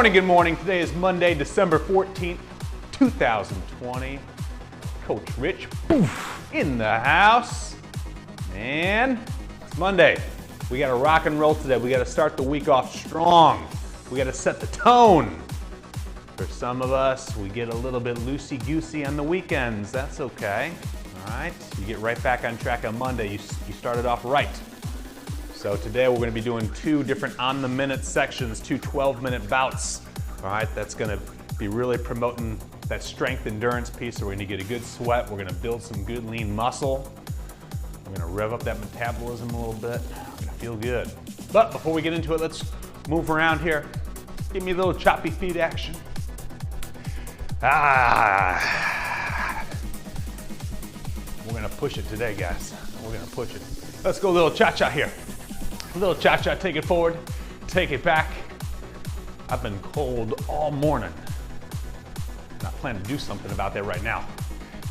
Good morning. Today is Monday, December 14th, 2020. Coach Rich in the house. And it's Monday. We got to rock and roll today. We got to start the week off strong. We got to set the tone. For some of us, we get a little bit loosey-goosey on the weekends. That's okay. All right. You get right back on track on Monday. You started off right. So today we're going to be doing two different on-the-minute sections, two 12-minute bouts. All right, that's going to be really promoting that strength endurance piece. So we're going to get a good sweat. We're going to build some good lean muscle. We're going to rev up that metabolism a little bit. We're going to feel good. But before we get into it, let's move around here. Give me a little choppy feet action. We're going to push it today, guys. We're going to push it. Let's go a little cha-cha here. A little cha-cha, take it forward, take it back. I've been cold all morning. Not planning to do something about that right now.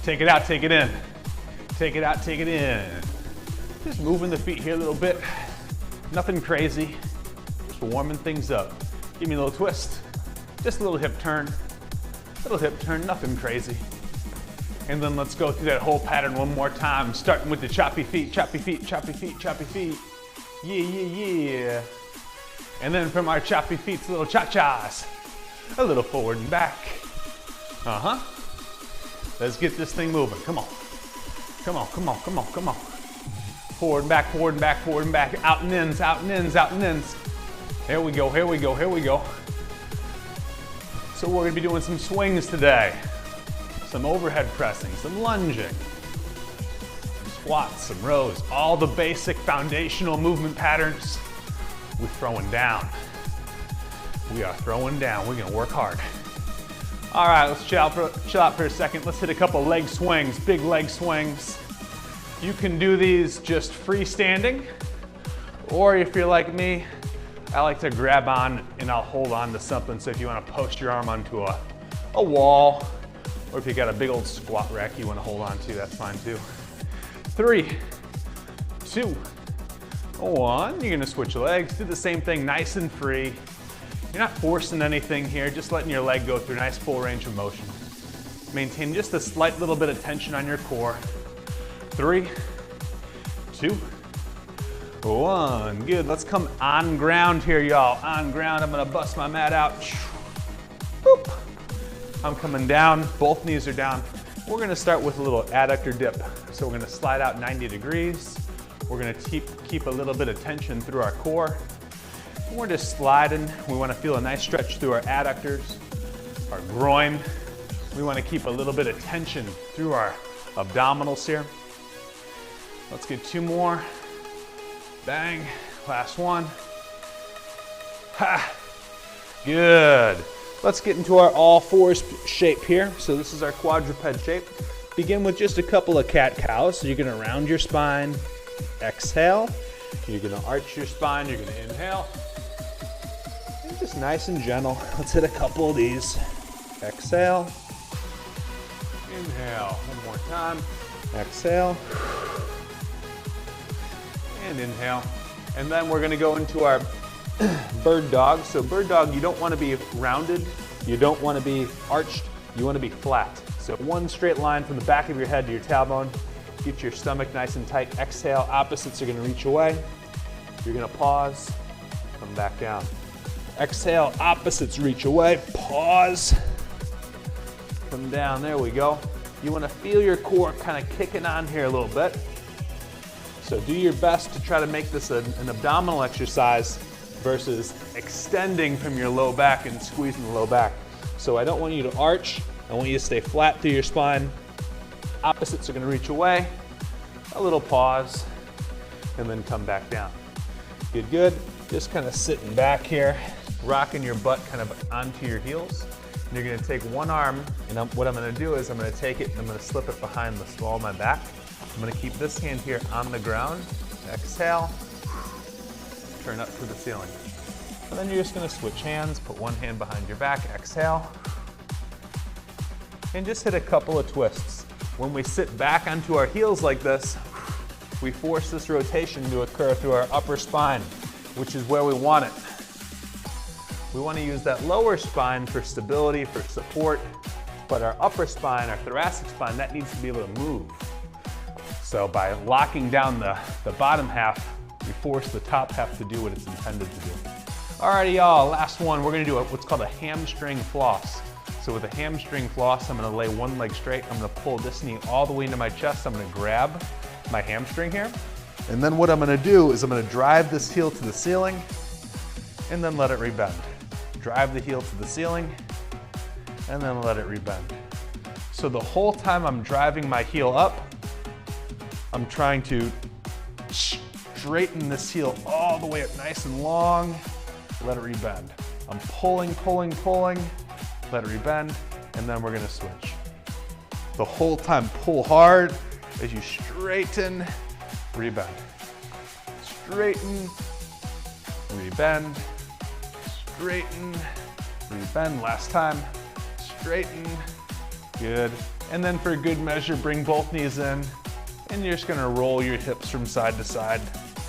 Take it out, take it in. Take it out, take it in. Just moving the feet here a little bit. Nothing crazy, just warming things up. Give me a little twist, just a little hip turn. Little hip turn, nothing crazy. And then let's go through that whole pattern one more time, starting with the choppy feet, choppy feet, choppy feet, choppy feet. Yeah, yeah, yeah. And then from our choppy feet to little cha-chas. A little forward and back. Let's get this thing moving. Come on. Come on, come on, come on, come on. Forward and back, forward and back, forward and back. Out and ins, out and ins, out and ins. Here we go, here we go, here we go. So we're gonna be doing some swings today. Some overhead pressing, some lunging. Squats, some rows, all the basic foundational movement patterns. We're throwing down. We are throwing down. We're gonna work hard. All right, let's chill out for a second. Let's hit a couple leg swings, big leg swings. You can do these just freestanding, or if you're like me, I like to grab on and I'll hold on to something. So if you wanna post your arm onto a wall, or if you got a big old squat rack you wanna hold on to, that's fine too. 3, 2, 1. You're gonna switch legs, do the same thing nice and free. You're not forcing anything here, just letting your leg go through nice full range of motion. Maintain just a slight little bit of tension on your core. 3, 2, 1. Good, let's come on ground here, y'all. On ground, I'm gonna bust my mat out. Boop. I'm coming down, both knees are down. We're gonna start with a little adductor dip. So we're gonna slide out 90 degrees. We're gonna keep a little bit of tension through our core. And we're just sliding. We wanna feel a nice stretch through our adductors, our groin. We wanna keep a little bit of tension through our abdominals here. Let's get 2 more. Bang, last one. Ha, good. Let's get into our all fours shape here. So this is our quadruped shape. Begin with just a couple of cat-cows. So you're gonna round your spine, exhale. You're gonna arch your spine, you're gonna inhale. And just nice and gentle. Let's hit a couple of these. Exhale. Inhale, one more time. Exhale. And inhale. And then we're gonna go into our bird dog. So bird dog, you don't want to be rounded, you don't want to be arched, you want to be flat. So one straight line from the back of your head to your tailbone. Get your stomach nice and tight. Exhale, opposites are going to reach away. You're going to pause, come back down. Exhale, opposites reach away, pause, come down, there we go. You want to feel your core kind of kicking on here a little bit. So do your best to try to make this an abdominal exercise versus extending from your low back and squeezing the low back. So I don't want you to arch, I want you to stay flat through your spine. Opposites are gonna reach away, a little pause, and then come back down. Good, good. Just kind of sitting back here, rocking your butt kind of onto your heels. And you're gonna take one arm, and what I'm gonna do is I'm gonna take it and I'm gonna slip it behind the small of my back. I'm gonna keep this hand here on the ground. Exhale. Turn up to the ceiling. And then you're just gonna switch hands, put one hand behind your back, exhale. And just hit a couple of twists. When we sit back onto our heels like this, we force this rotation to occur through our upper spine, which is where we want it. We want to use that lower spine for stability, for support, but our upper spine, our thoracic spine, that needs to be able to move. So by locking down the bottom half, we force the top half to do what it's intended to do. Alrighty, y'all, last one. We're gonna do what's called a hamstring floss. So with a hamstring floss, I'm gonna lay one leg straight. I'm gonna pull this knee all the way into my chest. I'm gonna grab my hamstring here. And then what I'm gonna do is I'm gonna drive this heel to the ceiling and then let it rebend. Drive the heel to the ceiling and then let it rebend. So the whole time I'm driving my heel up, I'm trying to straighten this heel all the way up nice and long, let it rebend. I'm pulling, pulling, pulling, let it rebend, and then we're gonna switch. The whole time, pull hard as you straighten, rebend. Straighten, rebend, straighten, rebend. Last time, straighten, good. And then for good measure, bring both knees in, and you're just gonna roll your hips from side to side.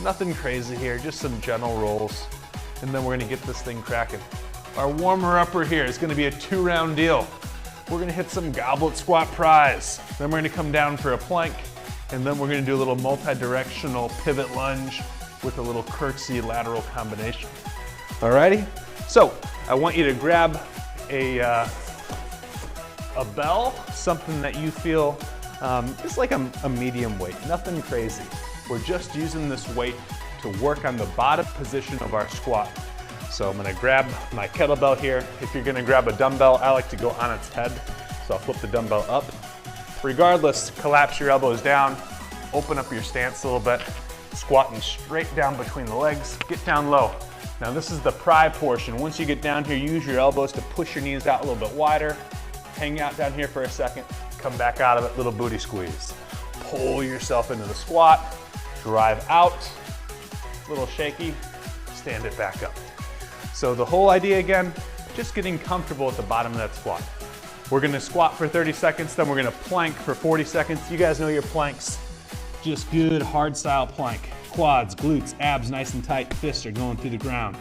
Nothing crazy here, just some gentle rolls. And then we're gonna get this thing cracking. Our warmer-upper here is gonna be a 2-round deal. We're gonna hit some goblet squat pries. Then we're gonna come down for a plank, and then we're gonna do a little multi-directional pivot lunge with a little curtsy lateral combination. Alrighty? So, I want you to grab a bell, something that you feel is like a medium weight, nothing crazy. We're just using this weight to work on the bottom position of our squat. So I'm gonna grab my kettlebell here. If you're gonna grab a dumbbell, I like to go on its head. So I'll flip the dumbbell up. Regardless, collapse your elbows down, open up your stance a little bit, squatting straight down between the legs, get down low. Now this is the pry portion. Once you get down here, use your elbows to push your knees out a little bit wider. Hang out down here for a second, come back out of it, little booty squeeze. Pull yourself into the squat, drive out, little shaky, stand it back up. So the whole idea again, just getting comfortable at the bottom of that squat. We're gonna squat for 30 seconds, then we're gonna plank for 40 seconds. You guys know your planks. Just good hard style plank. Quads, glutes, abs nice and tight, fists are going through the ground.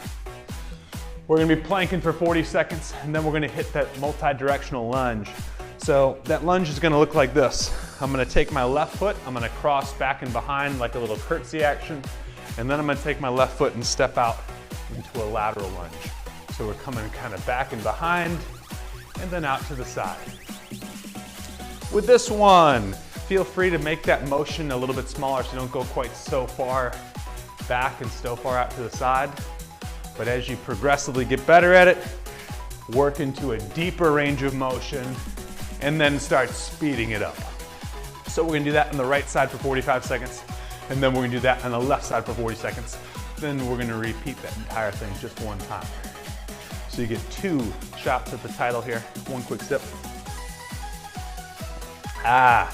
We're gonna be planking for 40 seconds, and then we're gonna hit that multi-directional lunge. So that lunge is gonna look like this. I'm gonna take my left foot, I'm gonna cross back and behind like a little curtsy action, and then I'm gonna take my left foot and step out into a lateral lunge. So we're coming kind of back and behind, and then out to the side. With this one, feel free to make that motion a little bit smaller so you don't go quite so far back and so far out to the side. But as you progressively get better at it, work into a deeper range of motion and then start speeding it up. So we're gonna do that on the right side for 45 seconds, and then we're gonna do that on the left side for 40 seconds. Then we're gonna repeat that entire thing just one time. So you get 2 shots at the title here, 1 quick sip. Ah,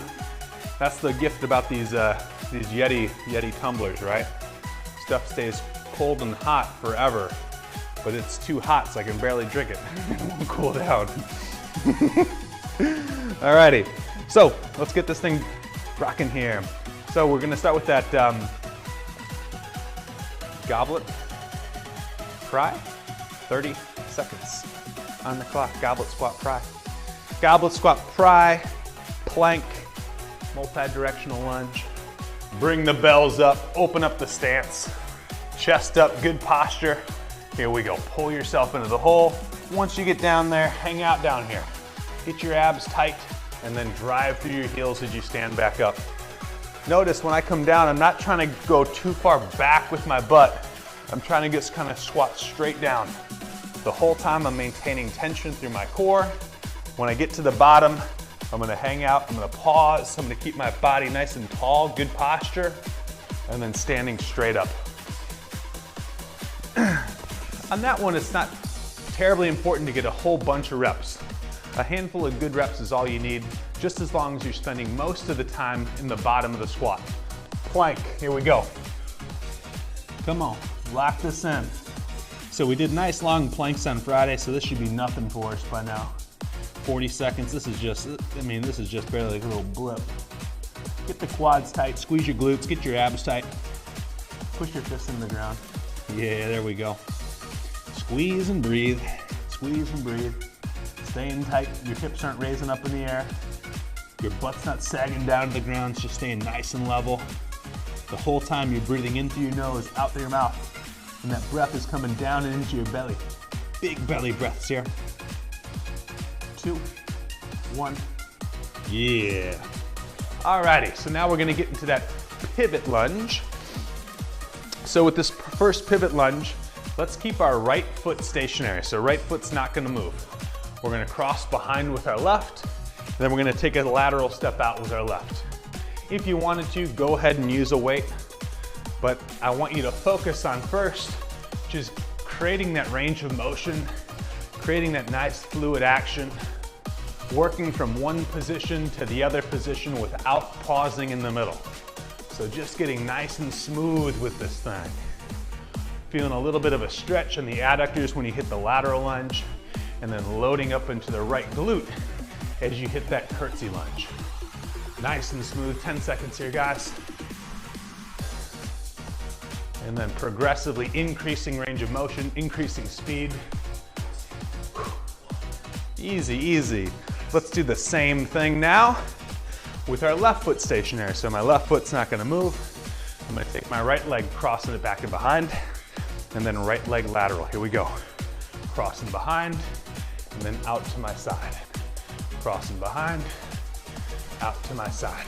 that's the gift about these Yeti tumblers, right? Stuff stays cold and hot forever, but it's too hot so I can barely drink it. It won't cool down. Alrighty, so let's get this thing rocking here. So we're gonna start with that goblet pry, 30 seconds on the clock. Goblet squat pry. Goblet squat pry, plank, multi-directional lunge. Bring the bells up, open up the stance. Chest up, good posture. Here we go, pull yourself into the hole. Once you get down there, hang out down here. Get your abs tight and then drive through your heels as you stand back up. Notice when I come down, I'm not trying to go too far back with my butt. I'm trying to just kind of squat straight down. The whole time I'm maintaining tension through my core. When I get to the bottom, I'm gonna hang out, I'm gonna pause, I'm gonna keep my body nice and tall, good posture, and then standing straight up. On that one, it's not terribly important to get a whole bunch of reps. A handful of good reps is all you need, just as long as you're spending most of the time in the bottom of the squat. Plank, here we go. Come on, lock this in. So we did nice long planks on Friday, so this should be nothing for us by now. 40 seconds, this is just barely like a little blip. Get the quads tight, squeeze your glutes, get your abs tight. Push your fists in the ground. Yeah, there we go. Squeeze and breathe, squeeze and breathe. Staying tight, your hips aren't raising up in the air. Your butt's not sagging down to the ground, it's just staying nice and level. The whole time you're breathing in through your nose, out through your mouth. And that breath is coming down and into your belly. Big belly breaths here. 2, 1, yeah. Alrighty, so now we're gonna get into that pivot lunge. So with this first pivot lunge, let's keep our right foot stationary. So right foot's not gonna move. We're gonna cross behind with our left, then we're gonna take a lateral step out with our left. If you wanted to, go ahead and use a weight, but I want you to focus on first, just creating that range of motion, creating that nice fluid action, working from one position to the other position without pausing in the middle. So just getting nice and smooth with this thing. Feeling a little bit of a stretch in the adductors when you hit the lateral lunge, and then loading up into the right glute as you hit that curtsy lunge. Nice and smooth, 10 seconds here, guys. And then progressively increasing range of motion, increasing speed. Easy, easy. Let's do the same thing now with our left foot stationary. So my left foot's not gonna move. I'm gonna take my right leg, crossing it back and behind, and then right leg lateral. Here we go. Crossing behind, and then out to my side. Crossing behind, out to my side.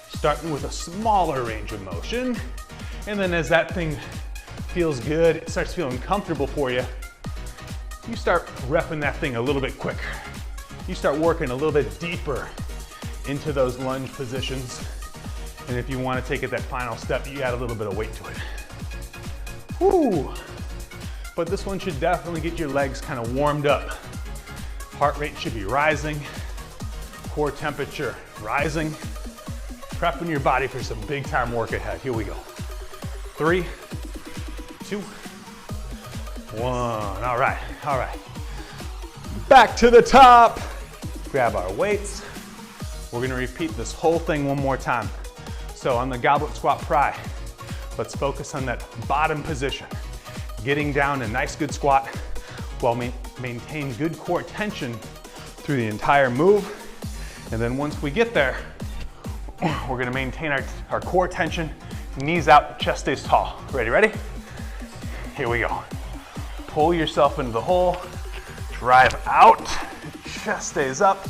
Starting with a smaller range of motion, and then as that thing feels good, it starts feeling comfortable for you, you start repping that thing a little bit quicker. You start working a little bit deeper into those lunge positions. And if you want to take it that final step, you add a little bit of weight to it. Woo! But this one should definitely get your legs kind of warmed up. Heart rate should be rising, core temperature rising, prepping your body for some big time work ahead. Here we go. 3, 2, 1. All right, all right. Back to the top. Grab our weights. We're gonna repeat this whole thing one more time. So on the goblet squat pry, let's focus on that bottom position. Getting down a nice good squat while maintain good core tension through the entire move. And then once we get there, we're gonna maintain our core tension, knees out, chest stays tall. Ready? Here we go. Pull yourself into the hole, drive out, chest stays up,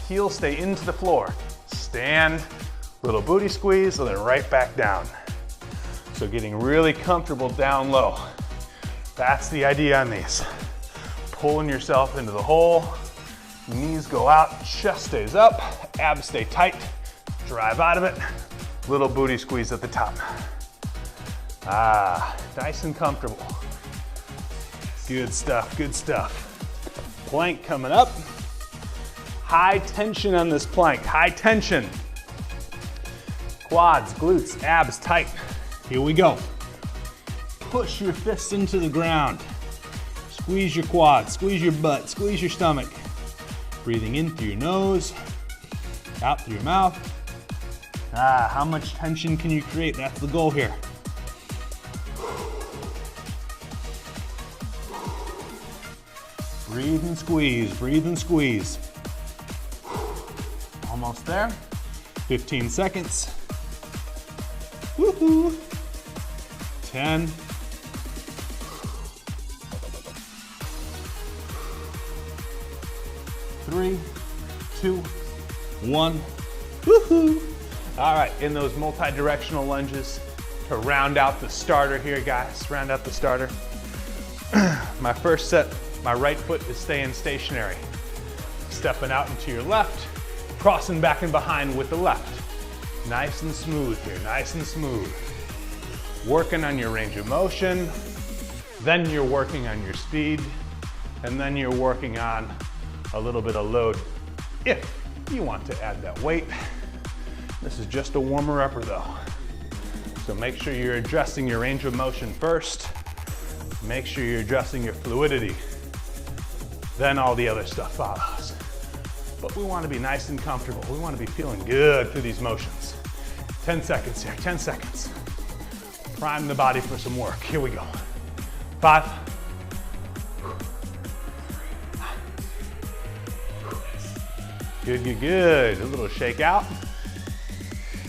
heels stay into the floor. Stand, little booty squeeze, and then right back down. So getting really comfortable down low. That's the idea on these. Pulling yourself into the hole, knees go out, chest stays up, abs stay tight, drive out of it, little booty squeeze at the top. Ah, nice and comfortable. Good stuff, good stuff. Plank coming up. High tension on this plank, high tension. Quads, glutes, abs tight. Here we go. Push your fists into the ground. Squeeze your quads, squeeze your butt, squeeze your stomach. Breathing in through your nose, out through your mouth. Ah, how much tension can you create? That's the goal here. Breathe and squeeze, breathe and squeeze. Almost there. 15 seconds. Woohoo! 10. 3, 2, 1. Woohoo! All right, in those multi-directional lunges to round out the starter here, guys. Round out the starter. My first set, my right foot is staying stationary. Stepping out into your left, crossing back and behind with the left. Nice and smooth here, nice and smooth. Working on your range of motion, then you're working on your speed, and then you're working on a little bit of load if you want to add that weight. This is just a warmer upper though. So make sure you're addressing your range of motion first. Make sure you're addressing your fluidity. Then all the other stuff follows. But we want to be nice and comfortable. We want to be feeling good through these motions. 10 seconds here, 10 seconds. Prime the body for some work. Here we go. 5, Good, good, good. A little shake out.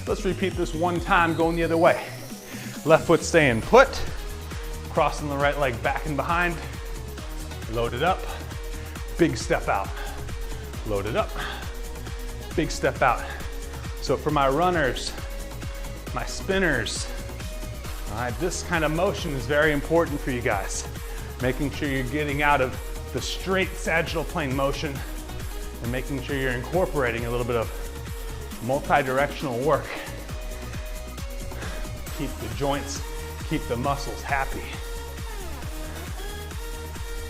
Let's repeat this one time going the other way. Left foot staying put, crossing the right leg back and behind, load it up, big step out, load it up, big step out. So for my runners, my spinners, all right, this kind of motion is very important for you guys. Making sure you're getting out of the straight sagittal plane motion and making sure you're incorporating a little bit of multi-directional work. Keep the joints, keep the muscles happy.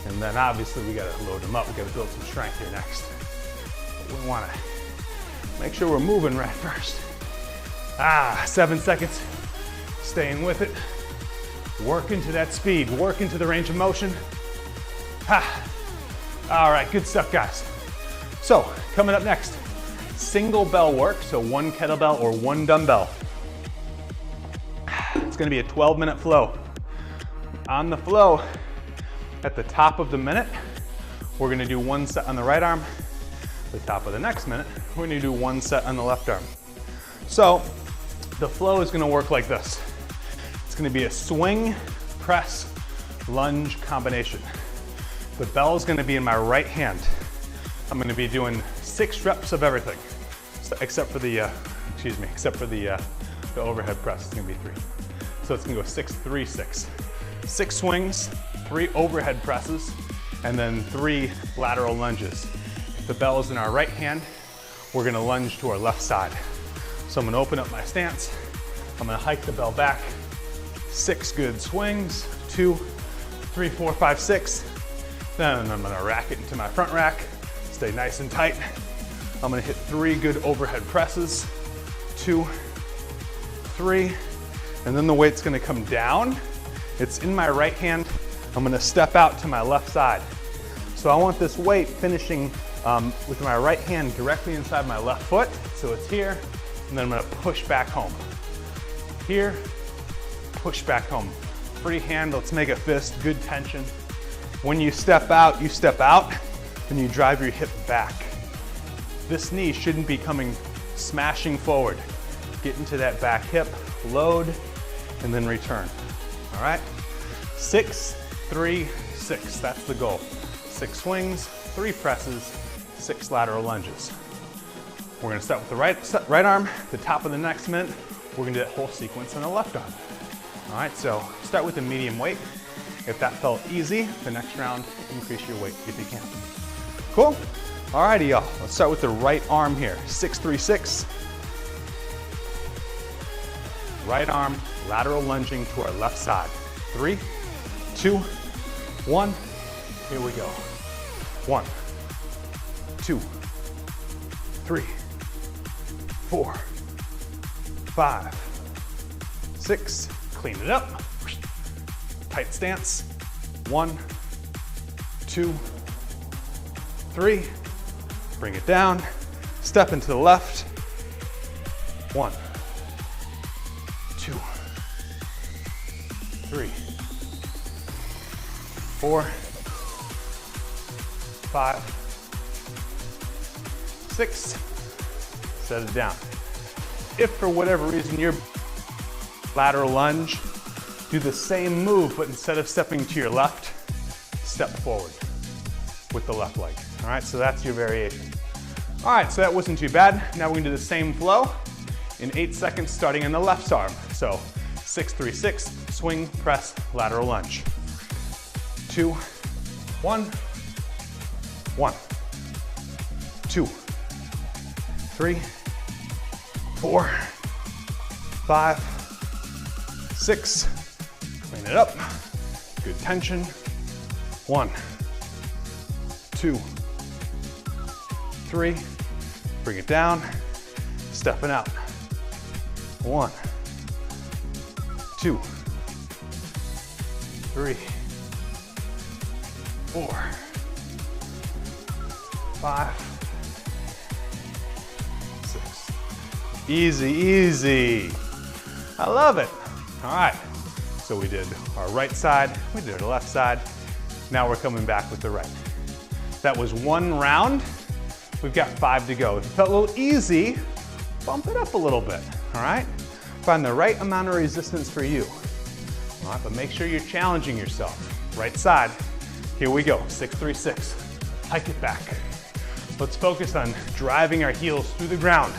And then obviously we gotta load them up. We gotta build some strength here next. But we wanna make sure we're moving right first. 7 seconds, staying with it. Work into that speed, work into the range of motion. All right, good stuff, guys. So, coming up next, single bell work, so one kettlebell or one dumbbell. It's gonna be a 12-minute flow. On the flow, at the top of the minute, we're gonna do one set on the right arm. At the top of the next minute, we're gonna do one set on the left arm. So, the flow is gonna work like this. It's gonna be a swing, press, lunge combination. The bell is gonna be in my right hand. I'm gonna be doing 6 reps of everything, except for the, the overhead press. It's gonna be 3. So it's gonna go 6, 3, 6. 6 swings, 3 overhead presses, and then 3 lateral lunges. If the bell is in our right hand, we're gonna lunge to our left side. So I'm gonna open up my stance. I'm gonna hike the bell back. 6 good swings, 2, 3, 4, 5, 6. Then I'm gonna rack it into my front rack. Stay nice and tight. I'm gonna hit 3 good overhead presses, 2, 3, and then the weight's gonna come down. It's in my right hand. I'm gonna step out to my left side. So I want this weight finishing with my right hand directly inside my left foot. So it's here, and then I'm gonna push back home. Here, push back home. Free hand, let's make a fist, good tension. When you step out, and you drive your hip back. This knee shouldn't be coming smashing forward. Get into that back hip, load, and then return. All right? 6, 3, 6, that's the goal. 6 swings, 3 presses, 6 lateral lunges. We're gonna start with the right arm. The top of the next minute, we're gonna do that whole sequence on the left arm. All right, so start with a medium weight. If that felt easy, the next round, increase your weight if you can. Cool? All righty, y'all. Let's start with the right arm here. 6, 3, 6. Right arm, lateral lunging to our left side. 3, 2, 1. Here we go. 1, 2, 3, 4, 5, 6. Clean it up. Tight stance. 1, 2, 3. Bring it down. Step into the left. 1, 2, 3, 4, 5, 6. Set it down. If for whatever reason you're lateral lunge, do the same move, but instead of stepping to your left, step forward with the left leg. All right, so that's your variation. All right, so that wasn't too bad. Now we're gonna do the same flow in 8 seconds, starting on the left arm. So 6, 3, 6, swing, press, lateral lunge. 2, 1, 1, 2, 3, 4, 5, 6. Clean it up. Good tension. 1, 2, 3. Bring it down. Stepping out. 1, 2, 3, 4, 5, 6. Easy, easy. I love it. All right. So we did our right side, we did our left side. Now we're coming back with the right. That was 1 round. We've got 5 to go. If it felt a little easy, bump it up a little bit, all right? Find the right amount of resistance for you. All right, but make sure you're challenging yourself. Right side, here we go, 6-3-6. Hike it back. Let's focus on driving our heels through the ground.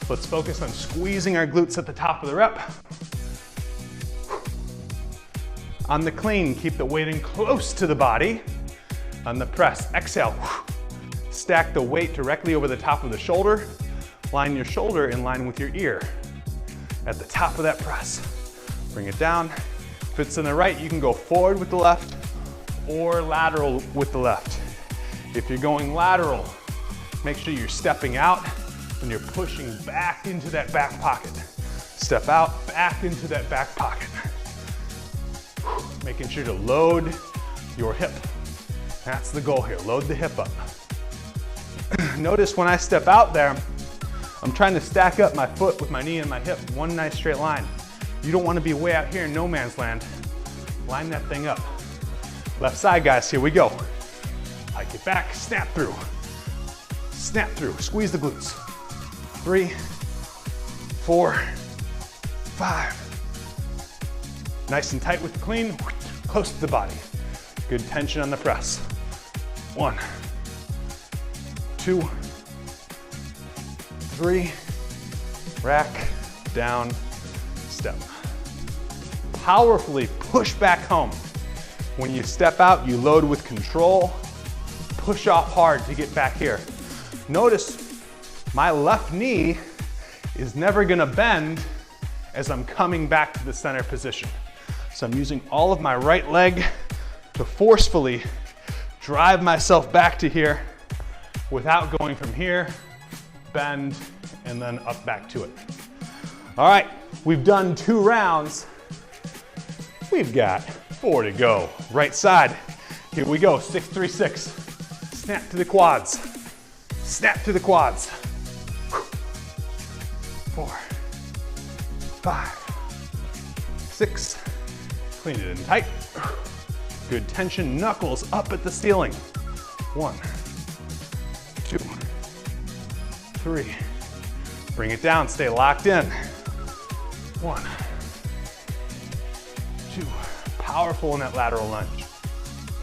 Let's focus on squeezing our glutes at the top of the rep. On the clean, keep the weight in close to the body. On the press, exhale. Stack the weight directly over the top of the shoulder. Line your shoulder in line with your ear. At the top of that press. Bring it down. If it's in the right, you can go forward with the left or lateral with the left. If you're going lateral, make sure you're stepping out and you're pushing back into that back pocket. Step out, back into that back pocket. Making sure to load your hip. That's the goal here, load the hip up. Notice when I step out there, I'm trying to stack up my foot with my knee and my hip, one nice straight line. You don't want to be way out here in no man's land. Line that thing up. Left side, guys, here we go. Hike it back, snap through. Snap through, squeeze the glutes. 3, 4, 5. Nice and tight with the clean, close to the body. Good tension on the press. 1, 2, 3, rack, down, step. Powerfully push back home. When you step out, you load with control, push off hard to get back here. Notice my left knee is never gonna bend as I'm coming back to the center position. So I'm using all of my right leg to forcefully drive myself back to here without going from here, bend, and then up back to it. All right, we've done 2 rounds. We've got 4 to go. Right side, here we go, 6-3-6. Snap to the quads. Snap to the quads. 4, 5, 6. Clean it in tight. Good tension, knuckles up at the ceiling. 1, 2, 3. Bring it down, stay locked in. 1, 2. Powerful in that lateral lunge.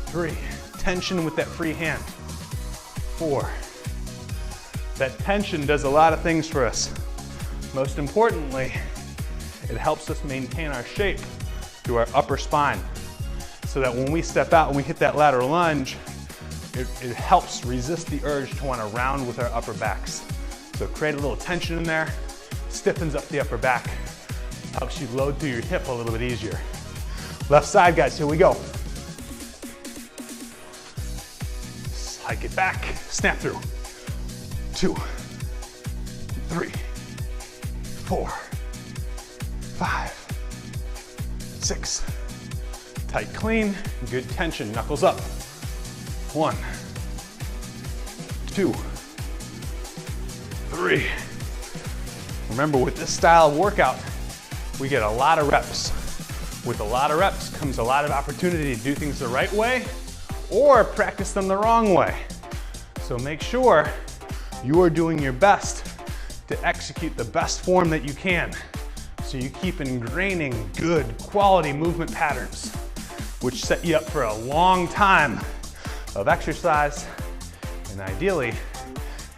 3. Tension with that free hand. 4. That tension does a lot of things for us. Most importantly, it helps us maintain our shape through our upper spine, so that when we step out and we hit that lateral lunge, it helps resist the urge to want to round with our upper backs. So create a little tension in there, stiffens up the upper back, helps you load through your hip a little bit easier. Left side, guys, here we go. Hike it back, snap through. 2, 3, 4, 5, 6. Tight clean, good tension, knuckles up. 1, 2, 3. Remember, with this style of workout, we get a lot of reps. With a lot of reps comes a lot of opportunity to do things the right way or practice them the wrong way. So make sure you are doing your best to execute the best form that you can, so you keep ingraining good quality movement patterns, which set you up for a long time of exercise, and ideally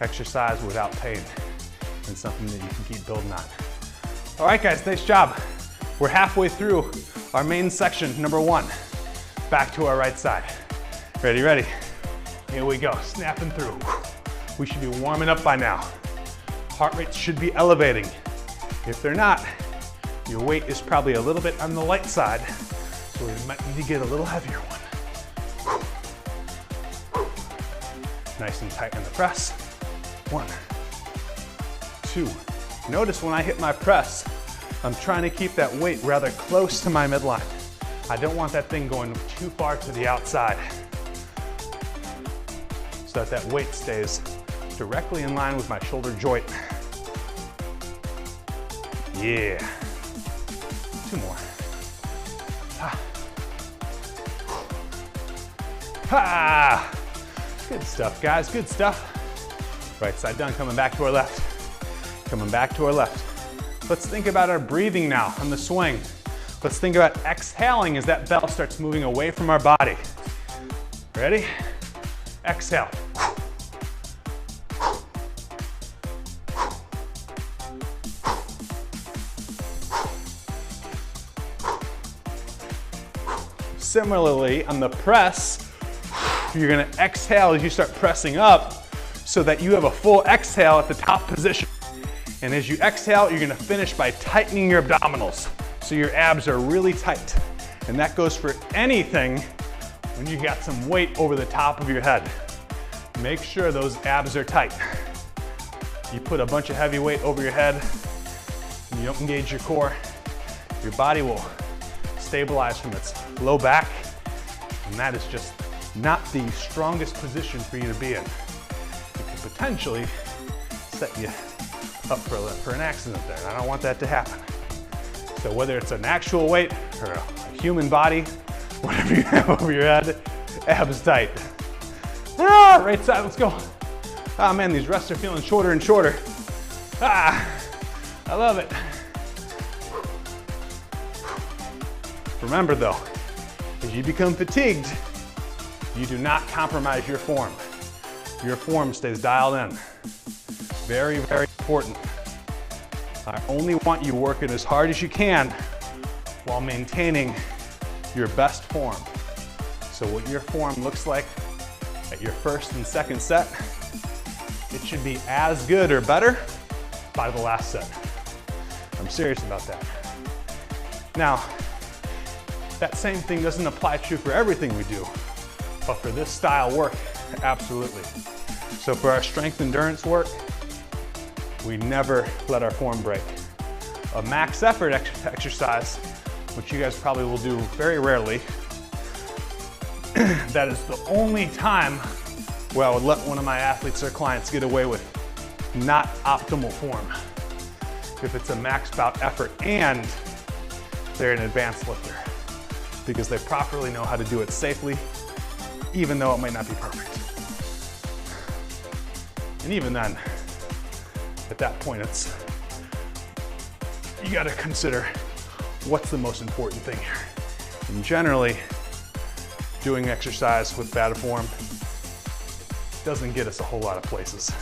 exercise without pain, and something that you can keep building on. All right, guys, nice job. We're halfway through our main section, number 1. Back to our right side. Ready, ready? Here we go, snapping through. We should be warming up by now. Heart rates should be elevating. If they're not, your weight is probably a little bit on the light side, so we might need to get a little heavier one. Nice and tight on the press. 1, 2. Notice when I hit my press, I'm trying to keep that weight rather close to my midline. I don't want that thing going too far to the outside, so that weight stays directly in line with my shoulder joint. Yeah. 2 more. Ha! Good stuff, guys, good stuff. Right side done, coming back to our left. Coming back to our left. Let's think about our breathing now on the swing. Let's think about exhaling as that bell starts moving away from our body. Ready? Exhale. Similarly, on the press, you're gonna exhale as you start pressing up so that you have a full exhale at the top position. And as you exhale, you're gonna finish by tightening your abdominals so your abs are really tight. And that goes for anything when you got some weight over the top of your head. Make sure those abs are tight. You put a bunch of heavy weight over your head and you don't engage your core, your body will stabilize from its low back, and that is just not the strongest position for you to be in. It could potentially set you up for an accident there, and I don't want that to happen. So whether it's an actual weight or a human body, whatever you have over your head, abs tight. Ah, right side, let's go. Ah man, these rests are feeling shorter and shorter. Ah, I love it. Remember though, as you become fatigued, you do not compromise your form. Your form stays dialed in. Very, very important. I only want you working as hard as you can while maintaining your best form. So what your form looks like at your first and second set, it should be as good or better by the last set. I'm serious about that. Now, that same thing doesn't apply true for everything we do, but for this style work, absolutely. So for our strength endurance work, we never let our form break. A max effort exercise, which you guys probably will do very rarely, that is the only time where I would let one of my athletes or clients get away with not optimal form. If it's a maxed out effort and they're an advanced lifter, because they properly know how to do it safely, even though it might not be perfect. And even then, at that point, you gotta consider what's the most important thing here. And generally, doing exercise with bad form doesn't get us a whole lot of places.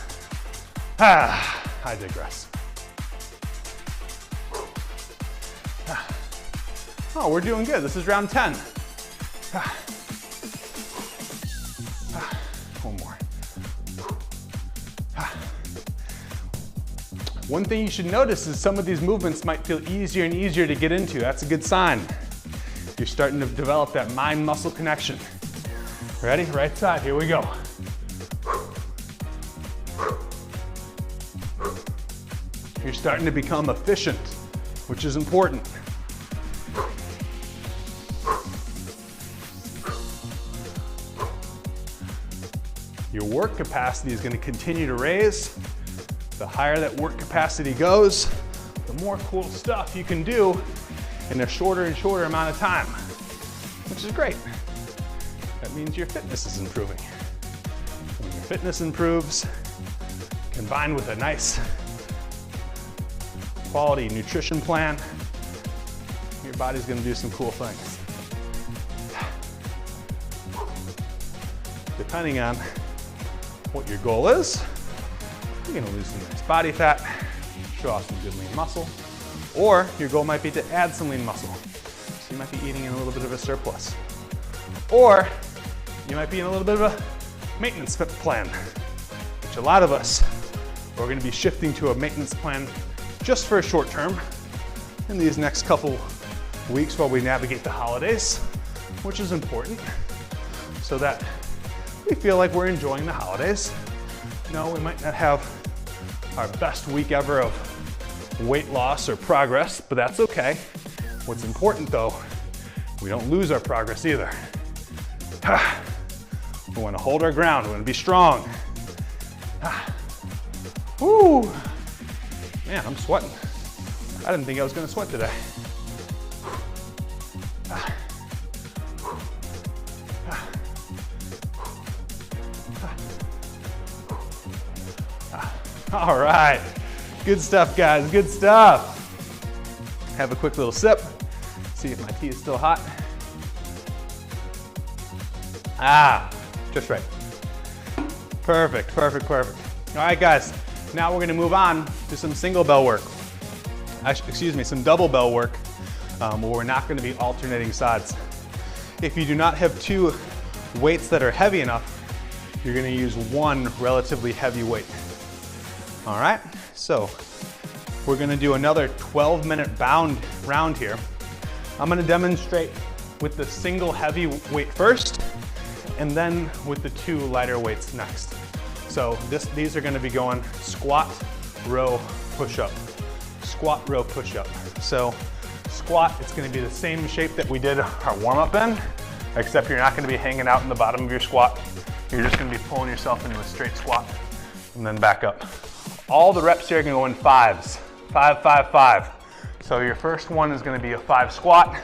I digress. Oh, we're doing good. This is round 10. One more. One thing you should notice is some of these movements might feel easier and easier to get into. That's a good sign. You're starting to develop that mind-muscle connection. Ready? Right side, here we go. You're starting to become efficient, which is important. Your work capacity is going to continue to raise. The higher that work capacity goes, the more cool stuff you can do in a shorter and shorter amount of time, which is great. That means your fitness is improving. When your fitness improves, combined with a nice quality nutrition plan, your body's going to do some cool things. Depending on what your goal is, you're gonna lose some nice body fat, show off some good lean muscle, or your goal might be to add some lean muscle. So you might be eating in a little bit of a surplus. Or you might be in a little bit of a maintenance plan, which a lot of us are gonna be shifting to a maintenance plan just for a short term in these next couple weeks while we navigate the holidays, which is important, so that we feel like we're enjoying the holidays. No, we might not have our best week ever of weight loss or progress, but that's okay. What's important though, we don't lose our progress either. We want to hold our ground, we want to be strong. Woo! Man, I'm sweating. I didn't think I was going to sweat today. All right, good stuff, guys, good stuff. Have a quick little sip, see if my tea is still hot. Ah, just right. Perfect, perfect, perfect. All right, guys, now we're gonna move on to some single bell work. Excuse me, some double bell work, where we're not gonna be alternating sides. If you do not have two weights that are heavy enough, you're gonna use one relatively heavy weight. All right, so we're gonna do another 12-minute bound round here. I'm gonna demonstrate with the single heavy weight first, and then with the two lighter weights next. So these are gonna be going squat, row, push-up. Squat, row, push-up. So squat, it's gonna be the same shape that we did our warm-up in, except you're not gonna be hanging out in the bottom of your squat. You're just gonna be pulling yourself into a straight squat and then back up. All the reps here are gonna go in fives. 5, 5, 5. So your first one is gonna be a 5 squat,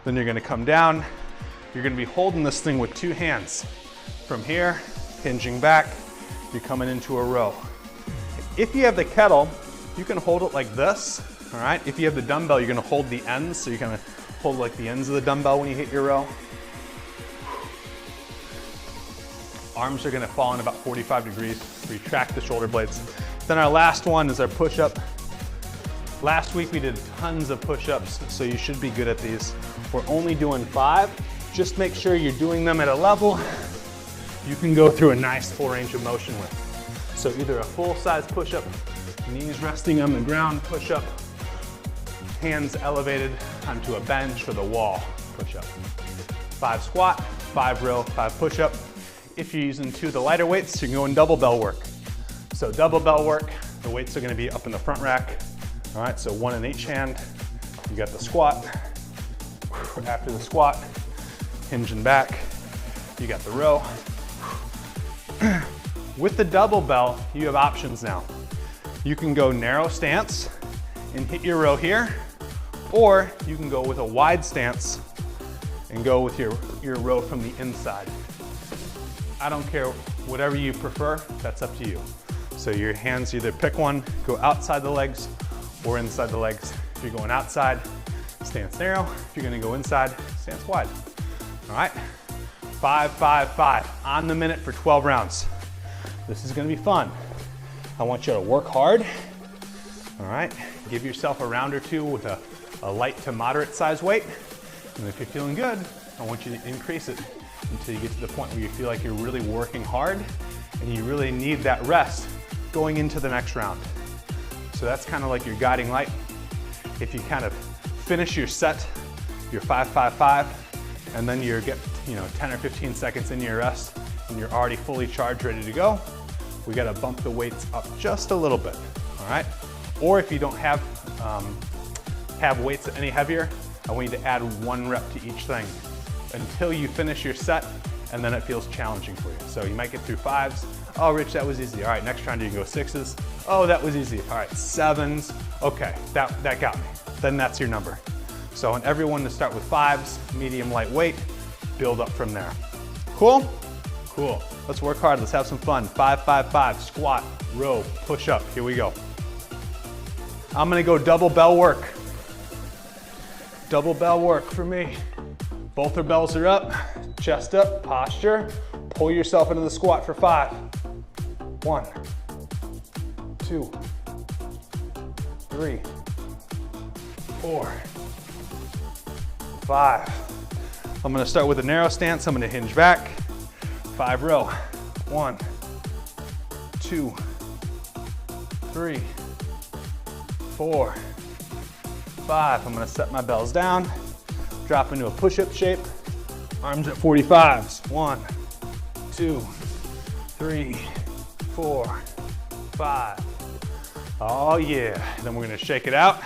then you're gonna come down. You're gonna be holding this thing with two hands. From here, hinging back, you're coming into a row. If you have the kettle, you can hold it like this, all right? If you have the dumbbell, you're gonna hold the ends, so you're gonna hold like the ends of the dumbbell when you hit your row. Arms are gonna fall in about 45 degrees, retract the shoulder blades. Then our last one is our push-up. Last week we did tons of push-ups, so you should be good at these. We're only doing 5. Just make sure you're doing them at a level you can go through a nice full range of motion with. So either a full-size push-up, knees resting on the ground push-up, hands elevated onto a bench or the wall push-up. 5 squat, 5 row, 5 push-up. If you're using two of the lighter weights, you can go in double bell work. So double bell work, the weights are gonna be up in the front rack. All right, so one in each hand. You got the squat. After the squat, hinging back. You got the row. With the double bell, you have options now. You can go narrow stance and hit your row here, or you can go with a wide stance and go with your row from the inside. I don't care, whatever you prefer, that's up to you. So your hands, either pick one, go outside the legs or inside the legs. If you're going outside, stance narrow. If you're gonna go inside, stance wide. All right, 5, 5, 5, on the minute for 12 rounds. This is gonna be fun. I want you to work hard, all right? Give yourself a round or two with a light to moderate size weight. And if you're feeling good, I want you to increase it until you get to the point where you feel like you're really working hard and you really need that rest going into the next round. So that's kind of like your guiding light. If you kind of finish your set, your 5, 5, 5, and then you get 10 or 15 seconds into your rest and you're already fully charged, ready to go, we gotta bump the weights up just a little bit, all right? Or if you don't have weights any heavier, I want you to add 1 rep to each thing until you finish your set, and then it feels challenging for you. So you might get through 5s. Oh, Rich, that was easy. All right, next round you can go 6s. Oh, that was easy. All right, 7s. Okay, that got me. Then that's your number. So I want everyone to start with 5s, medium, lightweight, build up from there. Cool? Cool. Let's work hard. Let's have some fun. 5, 5, 5, squat, row, push up. Here we go. I'm gonna go double bell work. Double bell work for me. Both our bells are up, chest up, posture. Pull yourself into the squat for 5. 1, 2, 3, 4, 5. I'm gonna start with a narrow stance. I'm gonna hinge back. 5 row. 1, 2, 3, 4, 5. I'm gonna set my bells down. Drop into a push-up shape. Arms at 45s. 1, 2, 3, 4, 5. Oh yeah. Then we're gonna shake it out.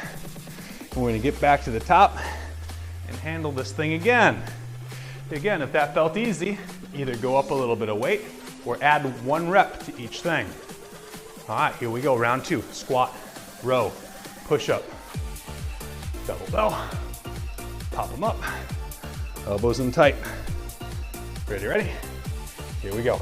And we're gonna get back to the top and handle this thing again. Again, if that felt easy, either go up a little bit of weight or add 1 rep to each thing. All right, here we go, round 2. Squat, row, push up, double bell. Pop them up, elbows in tight. Ready? Here we go.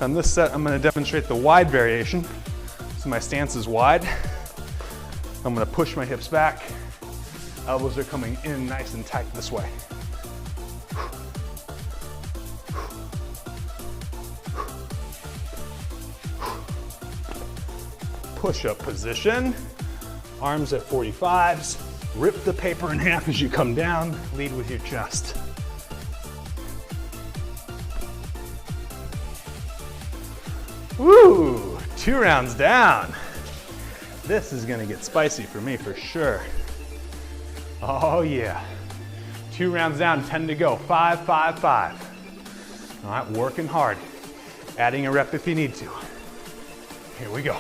On this set, I'm gonna demonstrate the wide variation. So my stance is wide. I'm gonna push my hips back. Elbows are coming in nice and tight this way. Push-up position. Arms at 45s. Rip the paper in half as you come down. Lead with your chest. Woo! 2 rounds down. This is gonna get spicy for me for sure. Oh yeah. 2 rounds down, 10 to go. 5, 5, 5. All right, working hard. Adding a rep if you need to. Here we go.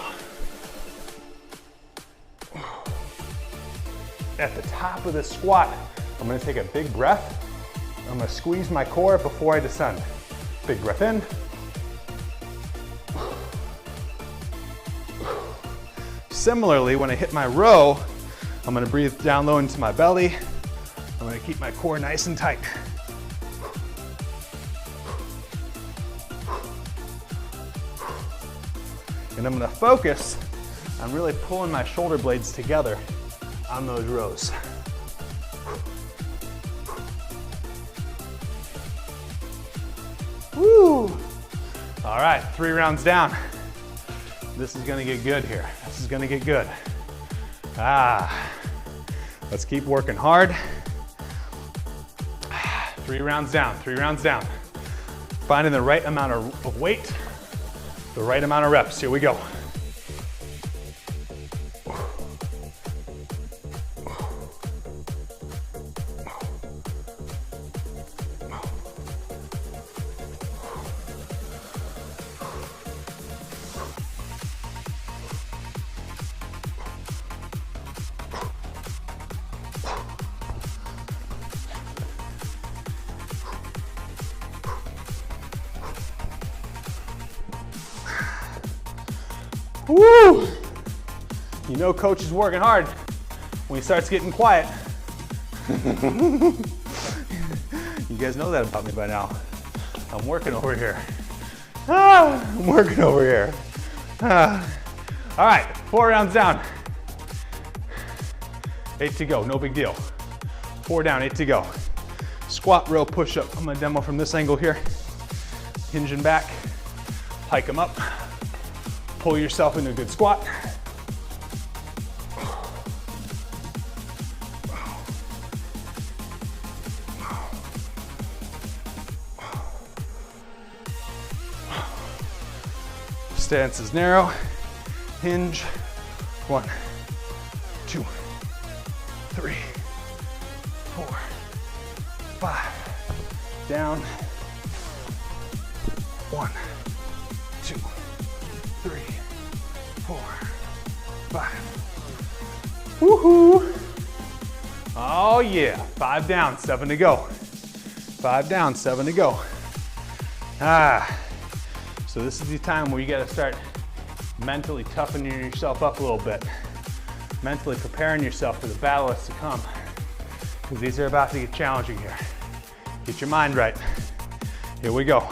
At the top of the squat, I'm gonna take a big breath. I'm gonna squeeze my core before I descend. Big breath in. Similarly, when I hit my row, I'm gonna breathe down low into my belly. I'm gonna keep my core nice and tight. And I'm gonna focus on really pulling my shoulder blades together on those rows. Woo! All right, 3 rounds down. This is gonna get good here. This is gonna get good. Let's keep working hard. 3 rounds down, 3 rounds down. Finding the right amount of weight, the right amount of reps. Here we go. Woo! You know coach is working hard when he starts getting quiet. You guys know that about me by now. I'm working over here. I'm working over here. All right, 4 rounds down. 8 to go, no big deal. 4 down, 8 to go. Squat, row, push up. I'm gonna demo from this angle here. Hinging back, hike them up. Pull yourself into a good squat. Stance is narrow. Hinge. 1, 2, 3, 4, 5. Down. 1, 2, 3, 4, 5. Woohoo! Oh yeah, 5 down, 7 to go. 5 down, 7 to go. So this is the time where you gotta start mentally toughening yourself up a little bit. Mentally preparing yourself for the battle that's to come. Because these are about to get challenging here. Get your mind right. Here we go.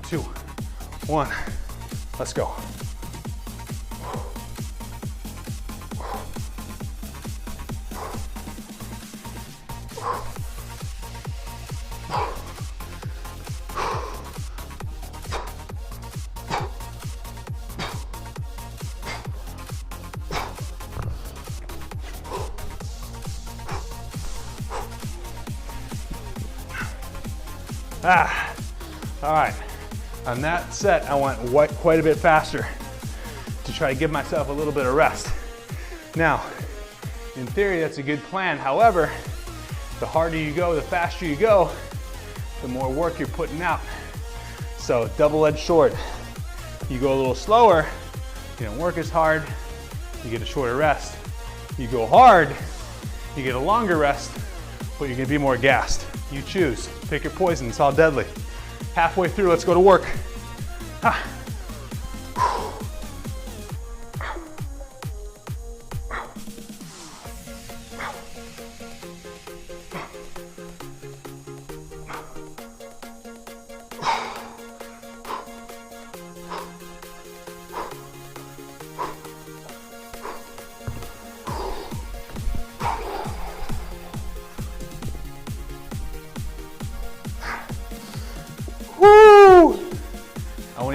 2, 1, let's go. All right. On that set, I went quite a bit faster to try to give myself a little bit of rest. Now, in theory, that's a good plan. However, the harder you go, the faster you go, the more work you're putting out. So, double-edged sword. You go a little slower, you don't work as hard, you get a shorter rest. You go hard, you get a longer rest, but you're gonna be more gassed. You choose. Pick your poison. It's all deadly. Halfway through, let's go to work.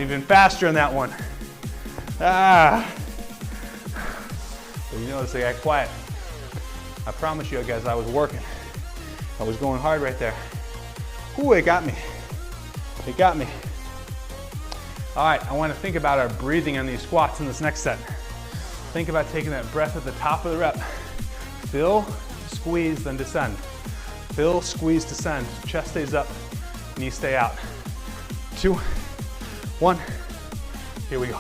even faster on that one. Ah. But you notice I got quiet. I promise you guys, I was working. I was going hard right there. Ooh, it got me. It got me. All right, I want to think about our breathing on these squats in this next set. Think about taking that breath at the top of the rep. Fill, squeeze, then descend. Fill, squeeze, descend. Chest stays up, knees stay out. 2, 1. Here we go.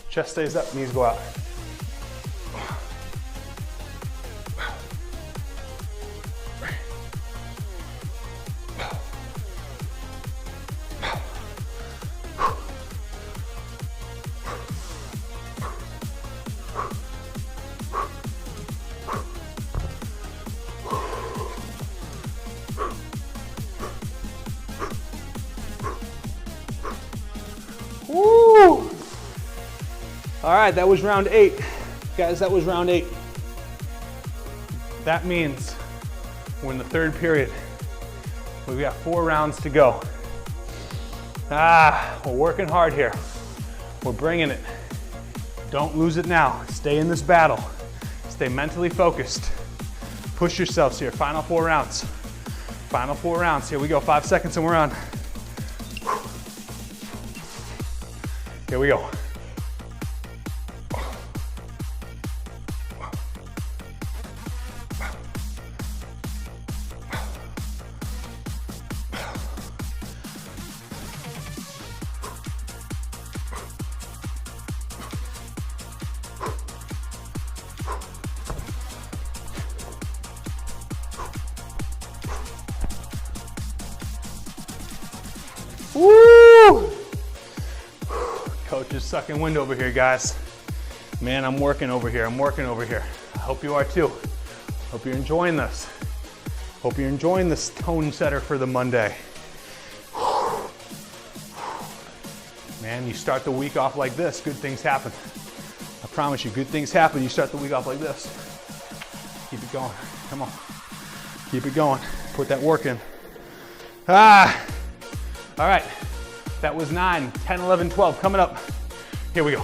Chest stays up, knees go out. Woo! All right, that was round 8. Guys, that was round 8. That means we're in the 3rd period. We've got 4 rounds to go. We're working hard here. We're bringing it. Don't lose it now. Stay in this battle. Stay mentally focused. Push yourselves here. Final 4 rounds. Final 4 rounds. Here we go. 5 seconds and we're on. Here we go. Woo! Coach is sucking wind over here, guys. Man, I'm working over here. I'm working over here. I hope you are too. Hope you're enjoying this. Hope you're enjoying this tone setter for the Monday. Man, you start the week off like this, good things happen. I promise you, good things happen. You start the week off like this. Keep it going. Come on. Keep it going. Put that work in. All right. That was 9, 10, 11, 12. Coming up. Here we go.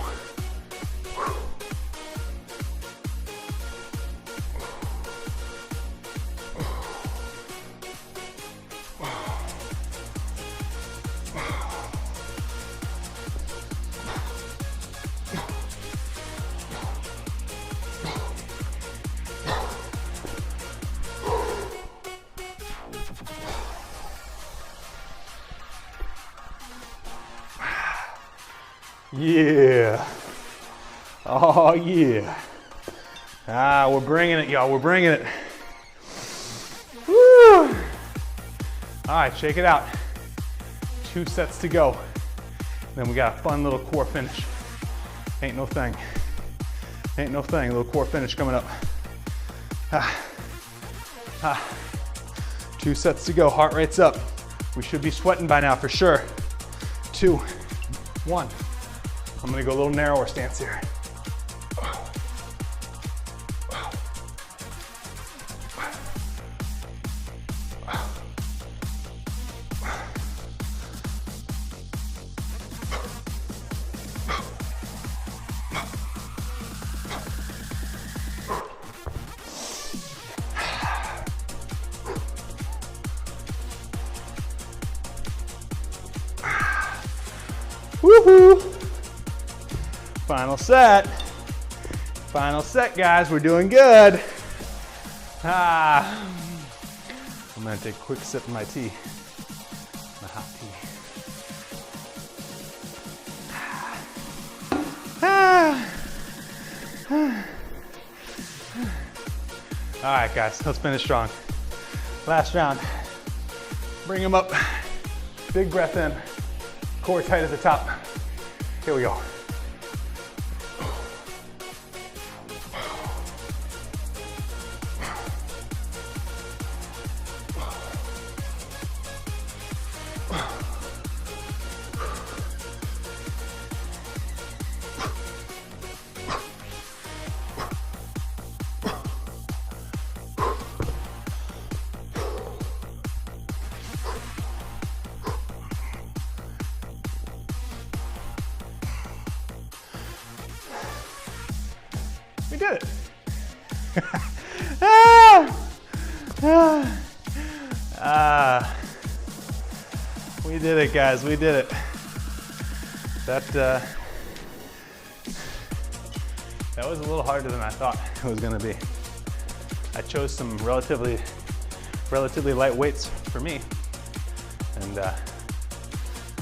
Yeah. Oh, yeah. We're bringing it, y'all. We're bringing it. Woo. All right, shake it out. 2 sets to go. Then we got a fun little core finish. Ain't no thing. Ain't no thing. A little core finish coming up. 2 sets to go. Heart rate's up. We should be sweating by now for sure. 2, 1. I'm gonna go a little narrower stance here. Woohoo! Final set. Final set, guys. We're doing good. I'm gonna take a quick sip of my tea. My hot tea. All right, guys, let's finish strong. Last round. Bring them up. Big breath in. Core tight at the top. Here we go. We did it, guys, we did it. That was a little harder than I thought it was gonna be. I chose some relatively light weights for me, and that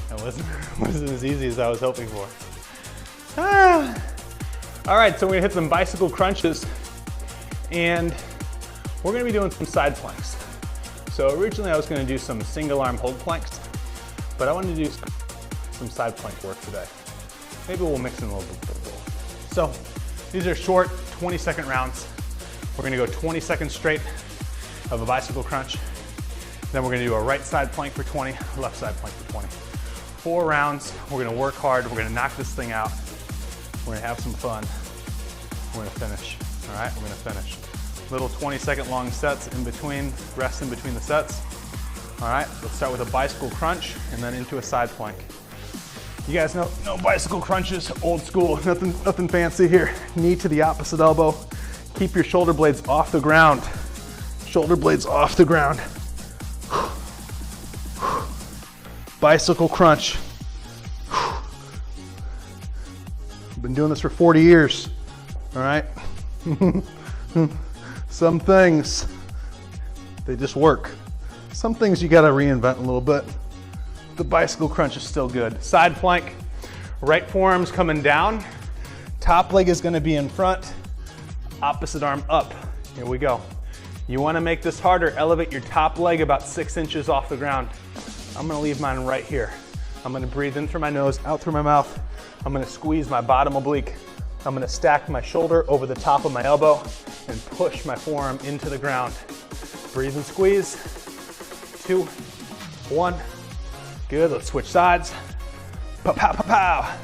wasn't as easy as I was hoping for. All right, so we're gonna hit some bicycle crunches, and we're gonna be doing some side planks. So originally I was gonna do some single arm hold planks, but I wanted to do some side plank work today. Maybe we'll mix in a little bit of both. So these are short 20-second rounds. We're gonna go 20 seconds straight of a bicycle crunch. Then we're gonna do a right side plank for 20, left side plank for 20. 4 rounds, we're gonna work hard, we're gonna knock this thing out. We're gonna have some fun. We're gonna finish, all right? We're gonna finish. Little 20-second long sets in between, rest in between the sets. All right, let's start with a bicycle crunch and then into a side plank. You guys know, no bicycle crunches, old school, nothing fancy here. Knee to the opposite elbow. Keep your shoulder blades off the ground. Shoulder blades off the ground. Bicycle crunch. I've been doing this for 40 years, all right? Some things, they just work. Some things you gotta reinvent a little bit. The bicycle crunch is still good. Side plank, right forearm's coming down. Top leg is gonna be in front, opposite arm up. Here we go. You wanna make this harder, elevate your top leg about 6 inches off the ground. I'm gonna leave mine right here. I'm gonna breathe in through my nose, out through my mouth. I'm gonna squeeze my bottom oblique. I'm gonna stack my shoulder over the top of my elbow and push my forearm into the ground. Breathe and squeeze. 2, 1. Good, let's switch sides. Pow, pow, pow, pow.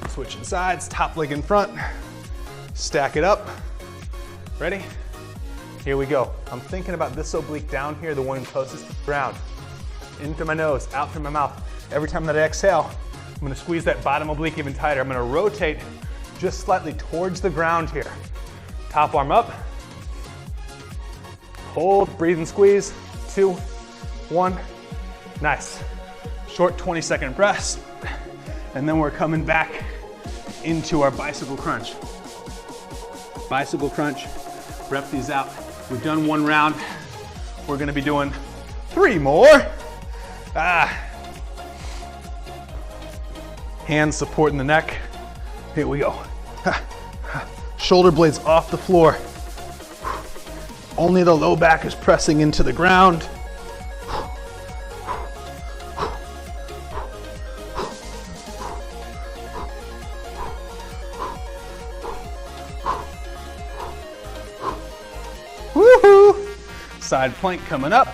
Switching sides, top leg in front. Stack it up. Ready? Here we go. I'm thinking about this oblique down here, the one closest to the ground. In through my nose, out through my mouth. Every time that I exhale, I'm gonna squeeze that bottom oblique even tighter. I'm gonna rotate just slightly towards the ground here. Top arm up. Hold, breathe and squeeze. 2, 1. Nice. Short 20-second breaths. And then we're coming back into our bicycle crunch. Bicycle crunch, rep these out. We've done 1 round. We're gonna be doing 3 more. Hands supporting the neck. Here we go. Shoulder blades off the floor. Only the low back is pressing into the ground. Woohoo! Side plank coming up.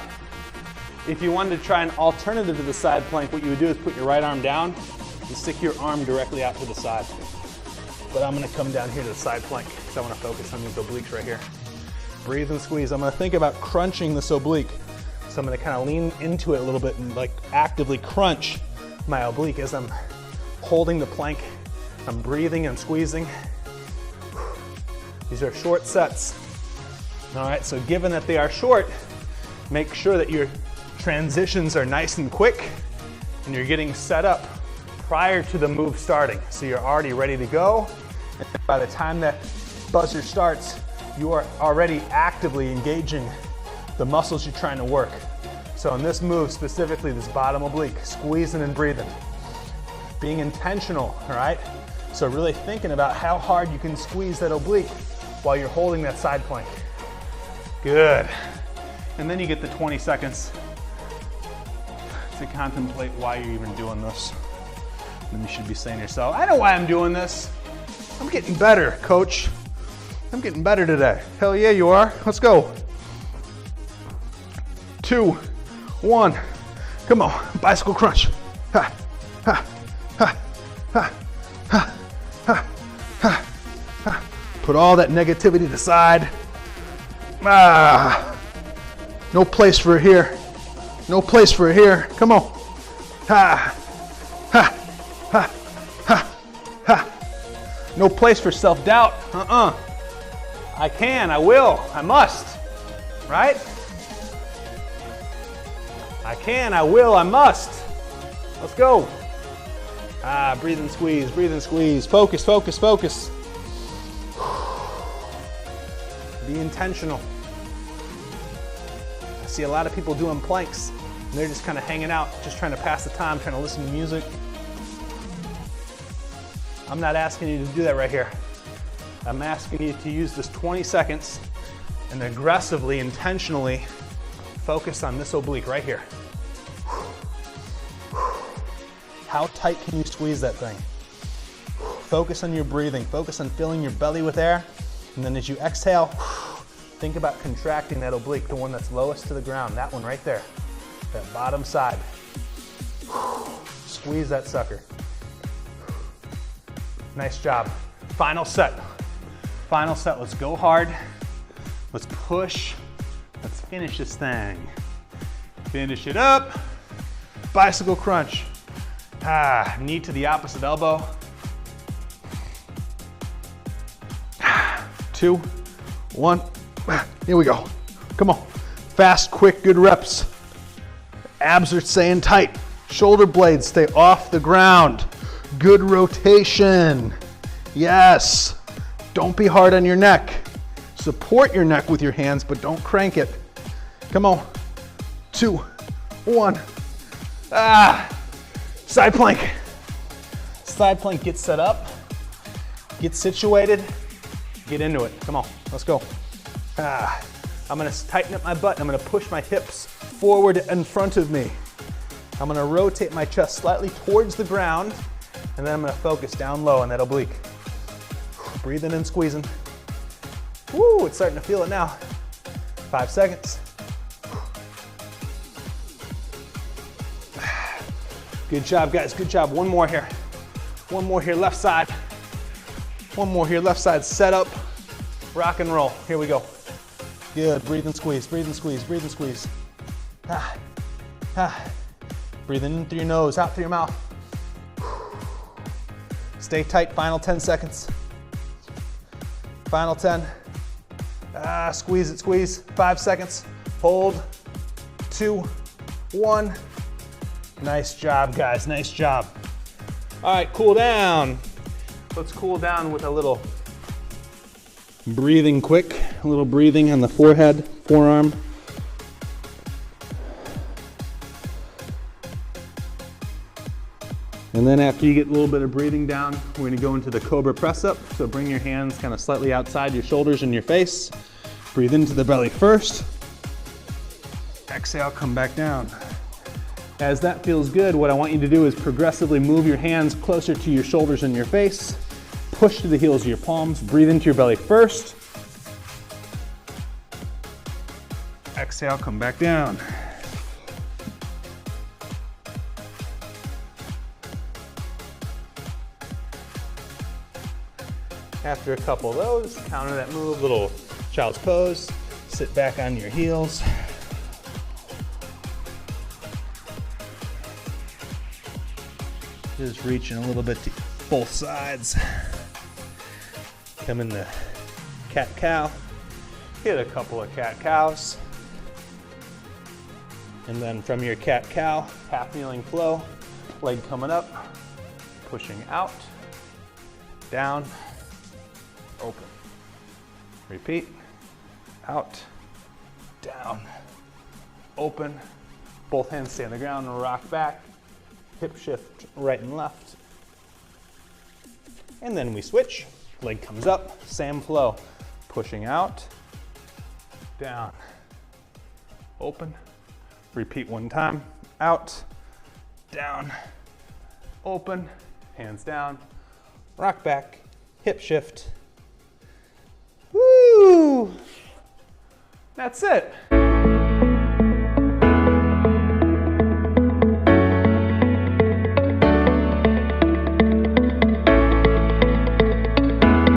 If you wanted to try an alternative to the side plank, what you would do is put your right arm down and stick your arm directly out to the side. But I'm gonna come down here to the side plank because I wanna focus on these obliques right here. Breathe and squeeze. I'm gonna think about crunching this oblique. So I'm gonna kind of lean into it a little bit and like actively crunch my oblique as I'm holding the plank. I'm breathing and squeezing. These are short sets. All right, so given that they are short, make sure that your transitions are nice and quick and you're getting set up prior to the move starting. So you're already ready to go. And by the time that buzzer starts, you are already actively engaging the muscles you're trying to work. So in this move, specifically this bottom oblique, squeezing and breathing, being intentional, all right? So really thinking about how hard you can squeeze that oblique while you're holding that side plank. Good. And then you get the 20 seconds to contemplate why you're even doing this. Then you should be saying to yourself, I know why I'm doing this. I'm getting better, coach. I'm getting better today. Hell yeah, you are. Let's go. 2, 1. Come on, bicycle crunch. Ha, ha, ha, ha, ha, ha, ha, ha. Put all that negativity to the side. No place for it here. No place for it here. Come on. Ha, ha, ha, ha, ha. No place for self-doubt. I can, I will, I must, right? I can, I will, I must. Let's go. Ah, breathe and squeeze, breathe and squeeze. Focus, focus, focus. Be intentional. I see a lot of people doing planks, and they're just kind of hanging out, just trying to pass the time, trying to listen to music. I'm not asking you to do that right here. I'm asking you to use this 20 seconds and aggressively, intentionally focus on this oblique right here. How tight can you squeeze that thing? Focus on your breathing. Focus on filling your belly with air. And then as you exhale, think about contracting that oblique, the one that's lowest to the ground, that one right there, that bottom side. Squeeze that sucker. Nice job. Final set. Final set. Let's go hard. Let's push. Let's finish this thing. Finish it up. Bicycle crunch. Ah, knee to the opposite elbow. 2, 1. Here we go. Come on. Fast, quick, good reps. Abs are staying tight. Shoulder blades stay off the ground. Good rotation. Yes. Don't be hard on your neck. Support your neck with your hands, but don't crank it. Come on. 2, 1. Ah. Side plank. Side plank, get set up. Get situated. Get into it. Come on, let's go. Ah. I'm gonna tighten up my butt. I'm gonna push my hips forward in front of me. I'm gonna rotate my chest slightly towards the ground, and then I'm gonna focus down low on that oblique. Breathing and squeezing. Woo, it's starting to feel it now. 5 seconds. Good job, guys, good job. One more here. One more here, left side. One more here, left side. Set up, rock and roll. Here we go. Good, breathe and squeeze, breathe and squeeze, breathe and squeeze. Ah, ah. Breathing in through your nose, out through your mouth. Stay tight, final 10 seconds. Final 10. Ah, squeeze it, squeeze. 5 seconds. Hold. 2, 1. Nice job, guys, nice job. All right, cool down. Let's cool down with a little breathing quick, a little breathing on the forehead, forearm. And then after you get a little bit of breathing down, we're gonna go into the cobra press up. So bring your hands kind of slightly outside your shoulders and your face. Breathe into the belly first. Exhale, come back down. As that feels good, what I want you to do is progressively move your hands closer to your shoulders and your face. Push to the heels of your palms. Breathe into your belly first. Exhale, come back down. After a couple of those, counter that move, little child's pose. Sit back on your heels. Just reaching a little bit to both sides. Come in the cat-cow. Hit a couple of cat-cows. And then from your cat-cow, half-kneeling flow, leg coming up, pushing out, down, open. Repeat, out, down, open. Both hands stay on the ground, rock back. Hip shift right and left. And then we switch. Leg comes up, same flow. Pushing out, down, open. Repeat one time. Out, down, open. Hands down, rock back, hip shift. Woo! That's it.